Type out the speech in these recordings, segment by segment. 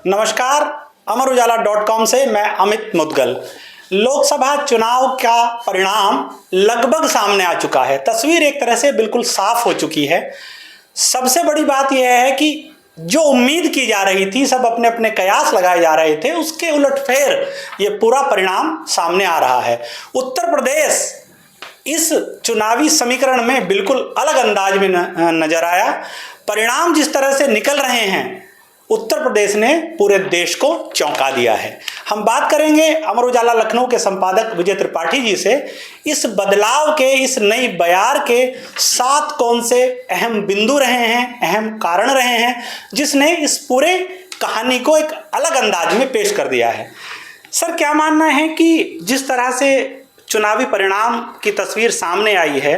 नमस्कार, अमरउजाला.com से मैं अमित मुदगल। लोकसभा चुनाव का परिणाम लगभग सामने आ चुका है। तस्वीर एक तरह से बिल्कुल साफ हो चुकी है। सबसे बड़ी बात यह है कि जो उम्मीद की जा रही थी, सब अपने अपने कयास लगाए जा रहे थे, उसके उलटफेर ये पूरा परिणाम सामने आ रहा है। उत्तर प्रदेश इस चुनावी समीकरण में बिल्कुल अलग अंदाज में नजर आया। परिणाम जिस तरह से निकल रहे हैं, उत्तर प्रदेश ने पूरे देश को चौंका दिया है। हम बात करेंगे अमर उजाला लखनऊ के संपादक विजय त्रिपाठी जी से। इस बदलाव के, इस नई बयार के 7 कौन से अहम बिंदु रहे हैं, अहम कारण रहे हैं, जिसने इस पूरे कहानी को एक अलग अंदाज में पेश कर दिया है। सर, क्या मानना है कि जिस तरह से चुनावी परिणाम की तस्वीर सामने आई है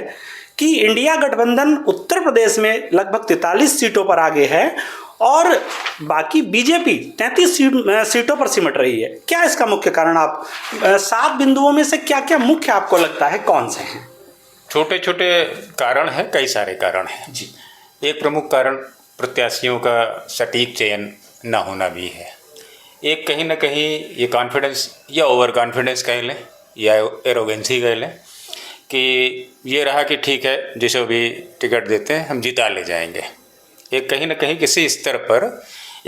कि इंडिया गठबंधन उत्तर प्रदेश में लगभग 43 सीटों पर आगे है और बाकी बीजेपी 33 सीटों पर सिमट रही है, क्या इसका मुख्य कारण, आप 7 बिंदुओं में से क्या क्या मुख्य आपको लगता है, कौन से हैं? छोटे छोटे कारण हैं, कई सारे कारण हैं जी। एक प्रमुख कारण प्रत्याशियों का सटीक चयन न होना भी है। एक कहीं ना कहीं ये कॉन्फिडेंस या ओवर कॉन्फिडेंस कह लें या एरोगेंसी कह लें कि ये रहा कि ठीक है, जिसे भी टिकट देते हैं हम जिता ले जाएंगे। एक कहीं ना कहीं किसी स्तर पर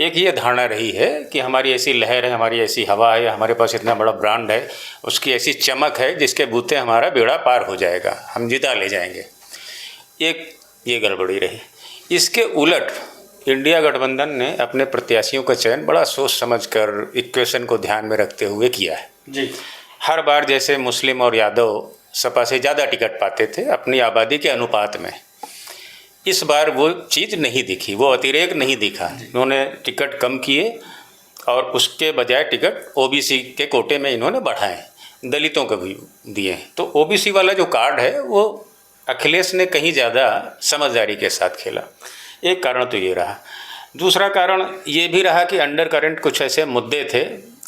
एक ये धारणा रही है कि हमारी ऐसी लहर है, हमारी ऐसी हवा है, हमारे पास इतना बड़ा ब्रांड है, उसकी ऐसी चमक है जिसके बूते हमारा बेड़ा पार हो जाएगा, हम जिता ले जाएंगे। एक ये गड़बड़ी रही। इसके उलट इंडिया गठबंधन ने अपने प्रत्याशियों का चयन बड़ा सोच समझकर इक्वेशन को ध्यान में रखते हुए किया है जी। हर बार जैसे मुस्लिम और यादव सपा से ज़्यादा टिकट पाते थे अपनी आबादी के अनुपात में, इस बार वो चीज़ नहीं दिखी, वो अतिरेक नहीं दिखा। इन्होंने टिकट कम किए और उसके बजाय टिकट ओबीसी के कोटे में इन्होंने बढ़ाए, दलितों को भी दिए। तो ओबीसी वाला जो कार्ड है वो अखिलेश ने कहीं ज़्यादा समझदारी के साथ खेला। एक कारण तो ये रहा। दूसरा कारण ये भी रहा कि अंडर करंट कुछ ऐसे मुद्दे थे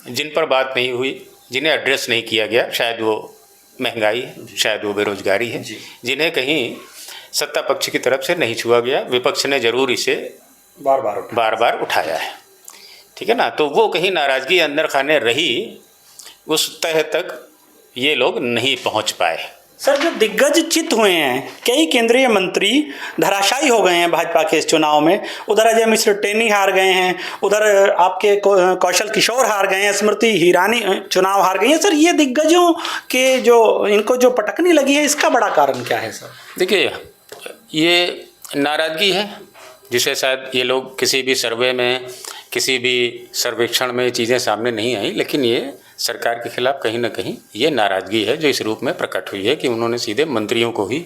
जिन पर बात नहीं हुई, जिन्हें एड्रेस नहीं किया गया। शायद वो महंगाई है, शायद वो बेरोजगारी है, जिन्हें कहीं सत्ता पक्ष की तरफ से नहीं छुआ गया। विपक्ष ने जरूर इसे बार बार उठाया है, ठीक है ना। तो वो कहीं नाराज़गी अंदर खाने रही, उस तह तक ये लोग नहीं पहुंच पाए। सर, जो दिग्गज चित हुए हैं, कई केंद्रीय मंत्री धराशायी हो गए हैं भाजपा के इस चुनाव में। उधर अजय मिश्र टेनी हार गए हैं, उधर आपके कौशल किशोर हार गए हैं, स्मृति ईरानी चुनाव हार गई हैं। सर, ये दिग्गजों के जो इनको जो पटकनी लगी है, इसका बड़ा कारण क्या है सर? देखिए, ये नाराज़गी है जिसे शायद ये लोग किसी भी सर्वे में, किसी भी सर्वेक्षण में चीज़ें सामने नहीं आई, लेकिन ये सरकार के खिलाफ कहीं ना कहीं ये नाराज़गी है जो इस रूप में प्रकट हुई है कि उन्होंने सीधे मंत्रियों को ही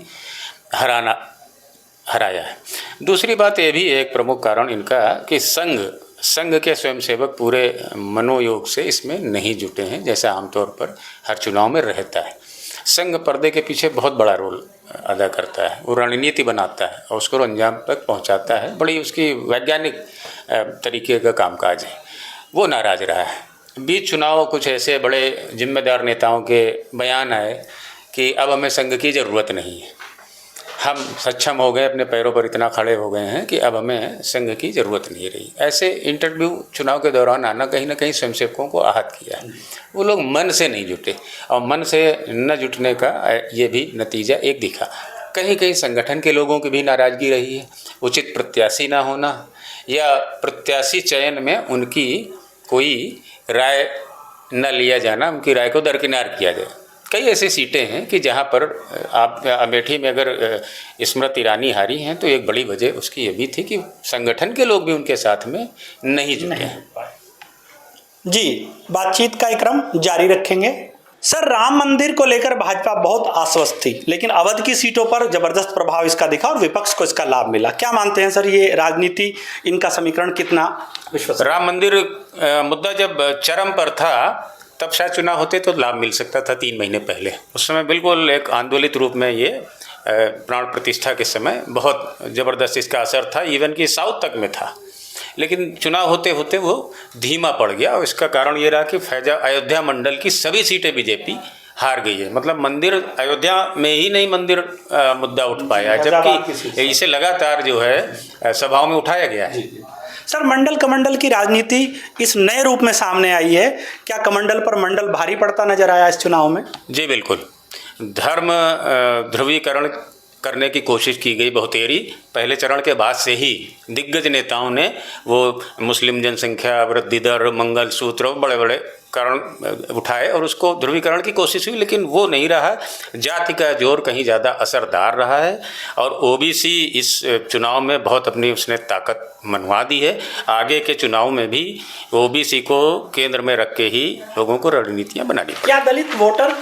हराया है। दूसरी बात ये भी एक प्रमुख कारण इनका कि संघ के स्वयंसेवक पूरे मनोयोग से इसमें नहीं जुटे हैं, जैसा आमतौर पर हर चुनाव में रहता है। संघ पर्दे के पीछे बहुत बड़ा रोल अदा करता है, वो रणनीति बनाता है और उसको अंजाम तक पहुंचाता है। बड़ी उसकी वैज्ञानिक तरीके का कामकाज है। वो नाराज़ रहा है। बीच चुनाव कुछ ऐसे बड़े जिम्मेदार नेताओं के बयान आए कि अब हमें संघ की ज़रूरत नहीं है, हम सक्षम हो गए, अपने पैरों पर इतना खड़े हो गए हैं कि अब हमें संघ की ज़रूरत नहीं रही। ऐसे इंटरव्यू चुनाव के दौरान आना कहीं ना कहीं स्वयंसेवकों को आहत किया है। वो लोग मन से नहीं जुटे और मन से न जुटने का ये भी नतीजा एक दिखा। कहीं कहीं संगठन के लोगों की भी नाराज़गी रही है, उचित प्रत्याशी ना होना या प्रत्याशी चयन में उनकी कोई राय न लिया जाना, उनकी राय को दरकिनार किया जाए। कई ऐसी सीटें हैं कि जहां पर आप अमेठी में अगर स्मृति ईरानी हारी हैं तो एक बड़ी वजह उसकी ये भी थी कि संगठन के लोग भी उनके साथ में नहीं जुटे हैं। जी, बातचीत का क्रम जारी रखेंगे। सर, राम मंदिर को लेकर भाजपा बहुत आश्वस्त थी, लेकिन अवध की सीटों पर जबरदस्त प्रभाव इसका दिखा और विपक्ष को इसका लाभ मिला। क्या मानते हैं सर, ये राजनीति, इनका समीकरण कितना विश्वसनीय? राम मंदिर मुद्दा जब चरम पर था तब शायद चुनाव होते तो लाभ मिल सकता था 3 महीने पहले। उस समय बिल्कुल एक आंदोलित रूप में ये प्राण प्रतिष्ठा के समय बहुत ज़बरदस्त इसका असर था, इवन कि साउथ तक में था। लेकिन चुनाव होते होते वो धीमा पड़ गया और इसका कारण ये रहा कि अयोध्या मंडल की सभी सीटें बीजेपी हार गई है। मतलब मंदिर अयोध्या में ही नहीं मंदिर मुद्दा उठ पाया, जबकि इसे लगातार जो है सभाओं में उठाया गया है। सर, मंडल कमंडल की राजनीति इस नए रूप में सामने आई है, क्या कमंडल पर मंडल भारी पड़ता नजर आया इस चुनाव में? जी बिल्कुल। धर्म ध्रुवीकरण करने की कोशिश की गई बहुतेरी। पहले चरण के बाद से ही दिग्गज नेताओं ने वो मुस्लिम जनसंख्या वृद्धि दर, मंगलसूत्र, बड़े बड़े कारण उठाए और उसको ध्रुवीकरण की कोशिश हुई, लेकिन वो नहीं रहा। जाति का जोर कहीं ज़्यादा असरदार रहा है और ओबीसी इस चुनाव में बहुत अपनी उसने ताकत मनवा दी है। आगे के चुनाव में भी ओबीसी को केंद्र में रख के ही लोगों को रणनीतियाँ बनानी पड़ेंगी। क्या दलित वोटर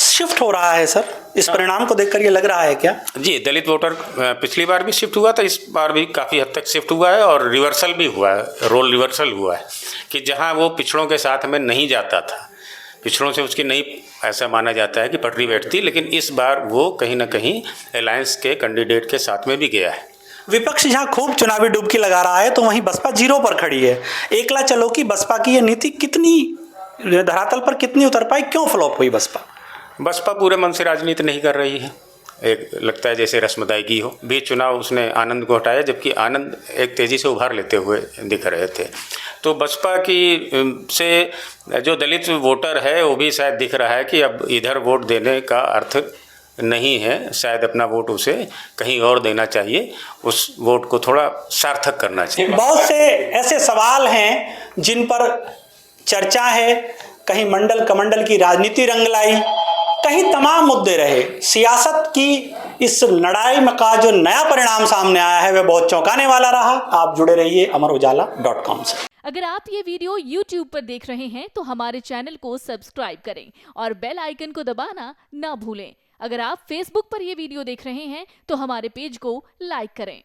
शिफ्ट हो रहा है सर? इस परिणाम को देखकर ये लग रहा है क्या? जी, दलित वोटर पिछली बार भी शिफ्ट हुआ था, इस बार भी काफ़ी हद तक शिफ्ट हुआ है और रिवर्सल भी हुआ है, रोल रिवर्सल हुआ है कि जहां वो पिछड़ों के साथ में नहीं जाता था, पिछड़ों से उसकी नहीं ऐसा माना जाता है कि पटरी बैठती, लेकिन इस बार वो कहीं ना कहीं अलायंस के कैंडिडेट के साथ में भी गया है। विपक्ष जहां खूब चुनावी डुबकी लगा रहा है तो वहीं बसपा जीरो पर खड़ी है। एकला चलो की बसपा की ये नीति कितनी धरातल पर कितनी उतर पाई, क्यों फ्लॉप हुई बसपा? बसपा पूरे मन से राजनीति नहीं कर रही है। एक लगता है जैसे रस्मदायगी हो। बीच चुनाव उसने आनंद को हटाया, जबकि आनंद एक तेज़ी से उभार लेते हुए दिख रहे थे। तो बसपा की से जो दलित वोटर है वो भी शायद दिख रहा है कि अब इधर वोट देने का अर्थ नहीं है, शायद अपना वोट उसे कहीं और देना चाहिए, उस वोट को थोड़ा सार्थक करना चाहिए। बहुत से ऐसे सवाल हैं जिन पर चर्चा है, कहीं मंडल कमंडल की राजनीति रंग लाई, कहीं तमाम मुद्दे रहे। सियासत की इस लड़ाई में का जो नया परिणाम सामने आया है वह बहुत चौंकाने वाला रहा। आप जुड़े रहिए अमरउजाला.com से। अगर आप ये वीडियो YouTube पर देख रहे हैं तो हमारे चैनल को सब्सक्राइब करें और बेल आइकन को दबाना ना भूलें। अगर आप Facebook पर ये वीडियो देख रहे हैं तो हमारे पेज को लाइक करें।